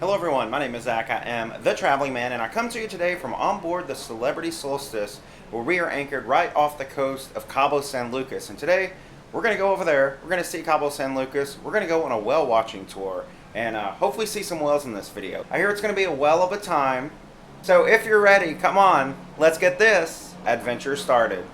Hello everyone, my name is Zach. I am the Traveling Man, and I come to you today from on board the Celebrity Solstice, where we are anchored right off the coast of Cabo San Lucas. And today, we're going to go over there, we're going to see Cabo San Lucas, we're going to go on a whale watching tour, and hopefully see some whales in this video. I hear it's going to be a whale of a time, so if you're ready, come on, let's get this adventure started.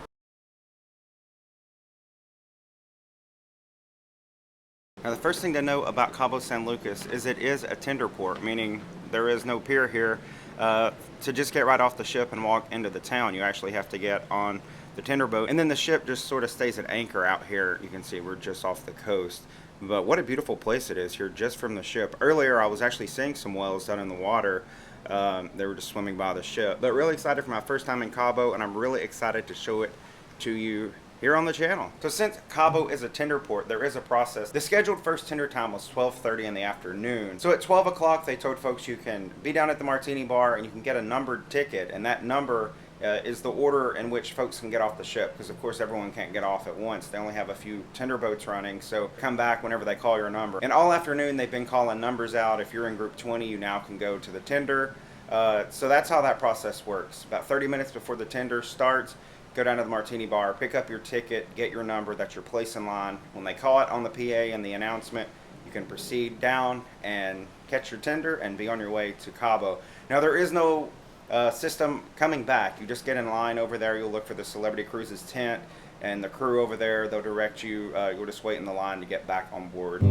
Now, the first thing to know about Cabo San Lucas is it is a tender port, meaning there is no pier here. To just get right off the ship and walk into the town, you actually have to get on the tender boat, and then the ship just sort of stays at anchor out here. You can see we're just off the coast, but what a beautiful place it is here just from the ship. Earlier I was actually seeing some whales down in the water. They were just swimming by the ship, but really excited for my first time in Cabo, and I'm really excited to show it to you here on the channel. So since Cabo is a tender port, there is a process. The scheduled first tender time was 12:30 in the afternoon. So at 12 o'clock, they told folks you can be down at the martini bar and you can get a numbered ticket, and that number is the order in which folks can get off the ship, because of course everyone can't get off at once. They only have a few tender boats running, so come back whenever they call your number. And all afternoon they've been calling numbers out. If you're in group 20, you now can go to the tender. So that's how that process works. About 30 minutes before the tender starts, go down to the martini bar, pick up your ticket, get your number, that's your place in line. When they call it on the PA and the announcement, you can proceed down and catch your tender and be on your way to Cabo. Now, there is no system coming back. You just get in line over there. You'll look for the Celebrity Cruises tent and the crew over there. They'll direct you. You'll just wait in the line to get back on board.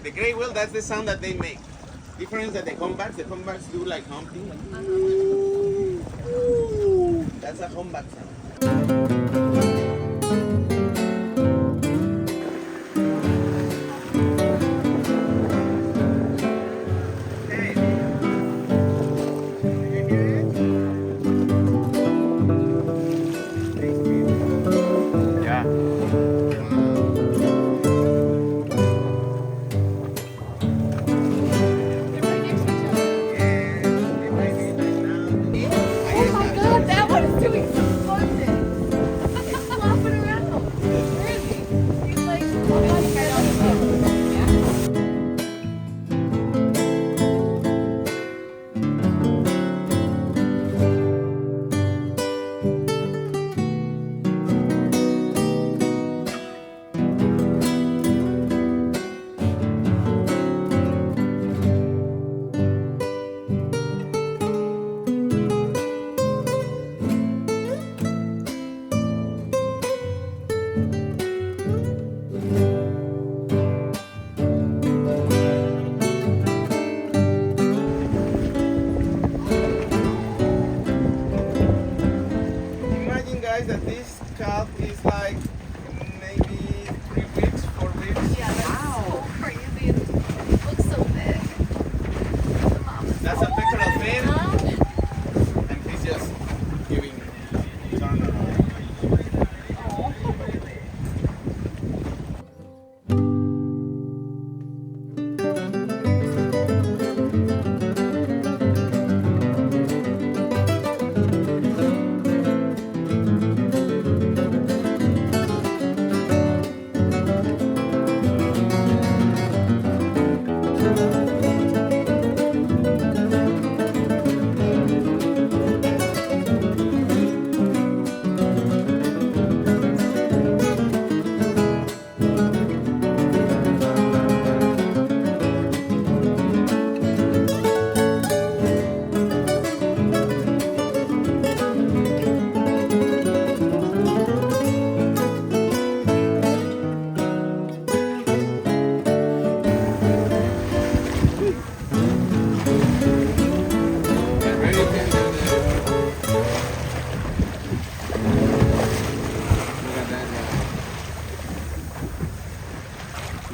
The gray whale, that's the sound that they make. Difference that the humpbacks do like humping. That's a humpback sound.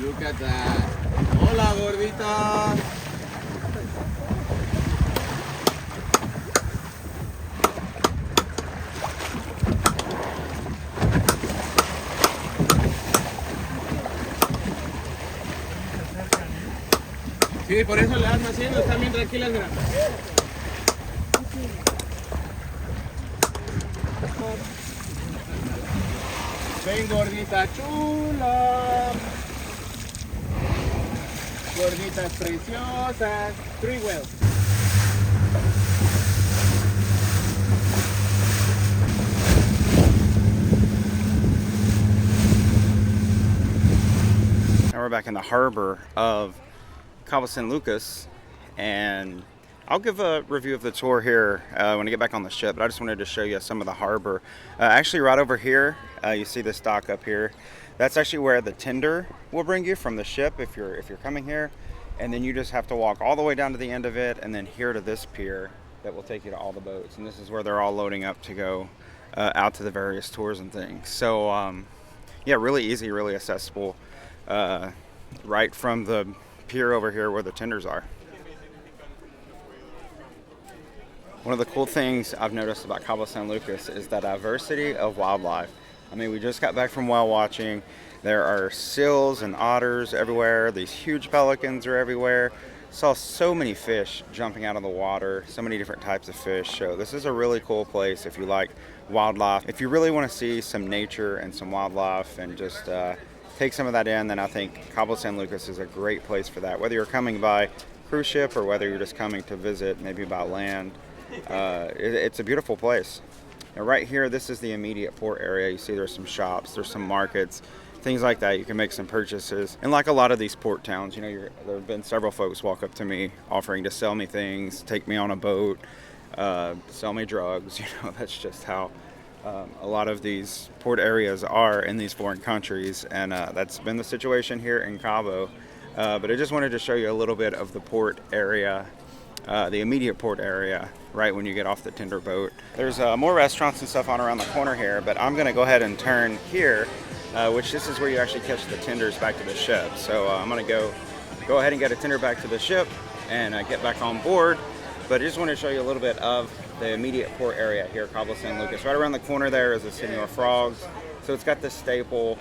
Look at that. Hola, gordita. Sí, por eso le dan así, no están bien tranquilas, mira. Ven, gordita chula. Gorditas preciosas. 3 wheels. Now we're back in the harbor of Cabo San Lucas, and I'll give a review of the tour here when I get back on the ship, but I just wanted to show you some of the harbor. Actually, right over here, you see this dock up here. That's actually where the tender will bring you from the ship if you're coming here, and then you just have to walk all the way down to the end of it, and then here to this pier that will take you to all the boats, and this is where they're all loading up to go out to the various tours and things. So yeah, really easy, really accessible, right from the pier over here where the tenders are. One of the cool things I've noticed about Cabo San Lucas is the diversity of wildlife. I mean, we just got back from whale watching. There are seals and otters everywhere. These huge pelicans are everywhere. Saw so many fish jumping out of the water, so many different types of fish. So this is a really cool place if you like wildlife. If you really want to see some nature and some wildlife and just take some of that in, then I think Cabo San Lucas is a great place for that. Whether you're coming by cruise ship or whether you're just coming to visit, maybe by land, it's a beautiful place. Now right here, this is the immediate port area. You see there's some shops, there's some markets, things like that. You can make some purchases. And like a lot of these port towns, you know, there have been several folks walk up to me offering to sell me things, take me on a boat, sell me drugs. You know, that's just how a lot of these port areas are in these foreign countries, and that's been the situation here in Cabo. But I just wanted to show you a little bit of the port area, the immediate port area, right when you get off the tender boat. There's more restaurants and stuff on around the corner here, but I'm going to go ahead and turn here, which this is where you actually catch the tenders back to the ship. So I'm going to go ahead and get a tender back to the ship and get back on board. But I just want to show you a little bit of the immediate port area here, Cabo San Lucas. Right around the corner there is the Senor Frogs. So it's got the staple,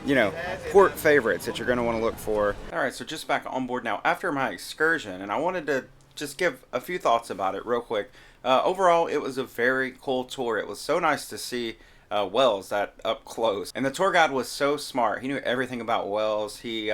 you know, port favorites that you're going to want to look for. All right, so just back on board now after my excursion, and I wanted to just give a few thoughts about it real quick. Overall, it was a very cool tour. It was so nice to see whales that up close. And the tour guide was so smart. He knew everything about whales. He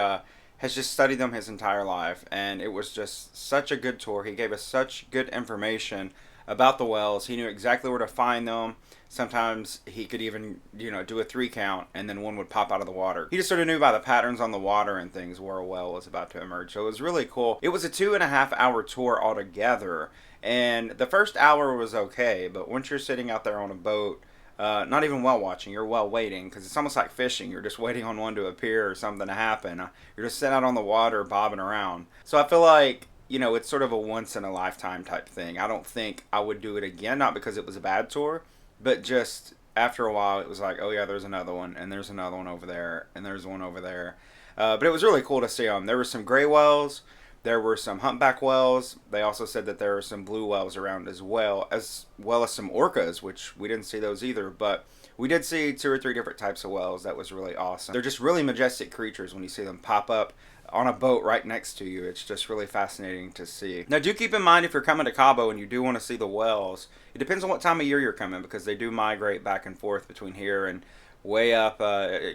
has just studied them his entire life, and it was just such a good tour. He gave us such good information about the whales. He knew exactly where to find them. Sometimes he could even, you know, do a 3 count and then one would pop out of the water. He just sort of knew by the patterns on the water and things where a whale was about to emerge. So it was really cool. It was a 2.5-hour tour altogether, and the first hour was okay, but once you're sitting out there on a boat, not even whale watching, you're whale waiting, because it's almost like fishing. You're just waiting on one to appear or something to happen. You're just sitting out on the water bobbing around. So I feel like, you know, it's sort of a once in a lifetime type thing. I don't think I would do it again, not because it was a bad tour, but just after a while it was like, oh yeah, there's another one, and there's another one over there, and there's one over there. But it was really cool to see them. There were some gray whales, there were some humpback whales. They also said that there are some blue whales around as well as some orcas, which we didn't see those either, but we did see 2 or 3 different types of whales. That was really awesome. They're just really majestic creatures when you see them pop up on a boat right next to you. It's just really fascinating to see. Now do keep in mind, if you're coming to Cabo and you do want to see the whales, it depends on what time of year you're coming, because they do migrate back and forth between here and way up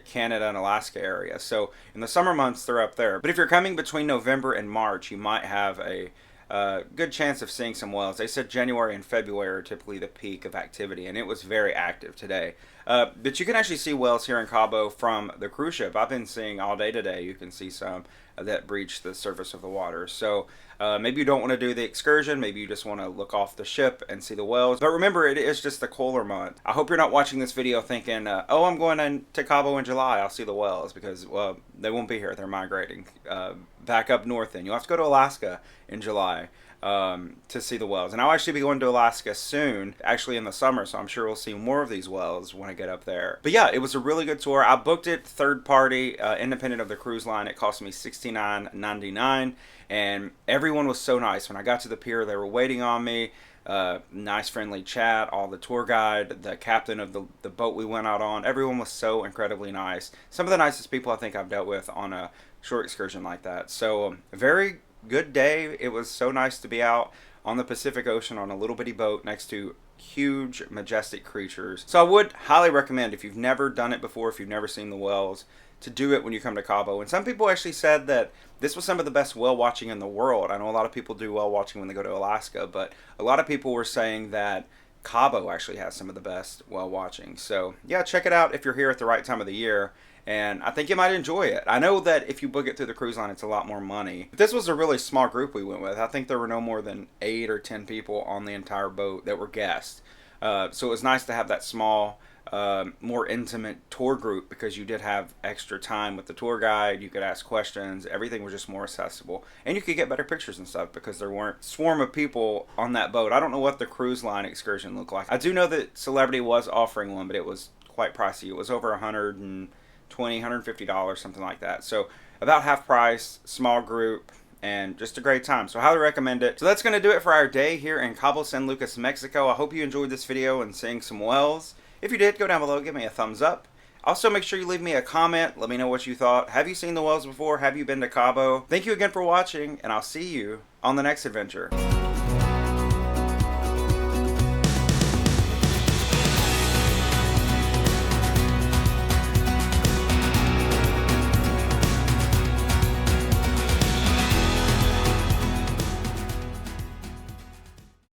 Canada and Alaska area. So in the summer months they're up there. But if you're coming between November and March, you might have a good chance of seeing some whales. They said January and February are typically the peak of activity, and it was very active today. But you can actually see whales here in Cabo from the cruise ship. I've been seeing all day today. You can see some that breach the surface of the water. So maybe you don't want to do the excursion. Maybe you just want to look off the ship and see the whales. But remember, it is just the cooler month. I hope you're not watching this video thinking, oh, I'm going to Cabo in July, I'll see the whales, because, well, they won't be here. They're migrating back up north, and you'll have to go to Alaska in July to see the whales. And I'll actually be going to Alaska soon, actually in the summer, so I'm sure we'll see more of these whales when I get up there. But yeah, it was a really good tour. I booked it third party, independent of the cruise line. It cost me $69.99, and everyone was so nice. When I got to the pier, they were waiting on me. Nice friendly chat. All the tour guide, the captain of the boat we went out on, everyone was so incredibly nice. Some of the nicest people I think I've dealt with on a short excursion like that. So a very good day. It was so nice to be out on the Pacific Ocean on a little bitty boat next to huge majestic creatures. So I would highly recommend, if you've never done it before, if you've never seen the whales, to do it when you come to Cabo. And some people actually said that this was some of the best whale watching in the world. I know a lot of people do whale watching when they go to Alaska, but a lot of people were saying that Cabo actually has some of the best whale watching. So yeah, check it out if you're here at the right time of the year, and I think you might enjoy it. I know that if you book it through the cruise line, it's a lot more money. But this was a really small group we went with. I think there were no more than 8 or 10 people on the entire boat that were guests. So it was nice to have that small, more intimate tour group, because you did have extra time with the tour guide. You could ask questions. Everything was just more accessible, and you could get better pictures and stuff because there weren't a swarm of people on that boat. I don't know what the cruise line excursion looked like. I do know that Celebrity was offering one, but it was quite pricey. It was over $120, $150, something like that. So about half price, small group, and just a great time. So I highly recommend it. So that's going to do it for our day here in Cabo San Lucas, Mexico. I hope you enjoyed this video and seeing some whales. If you did, go down below, give me a thumbs up. Also, make sure you leave me a comment. Let me know what you thought. Have you seen the whales before? Have you been to Cabo? Thank you again for watching, and I'll see you on the next adventure.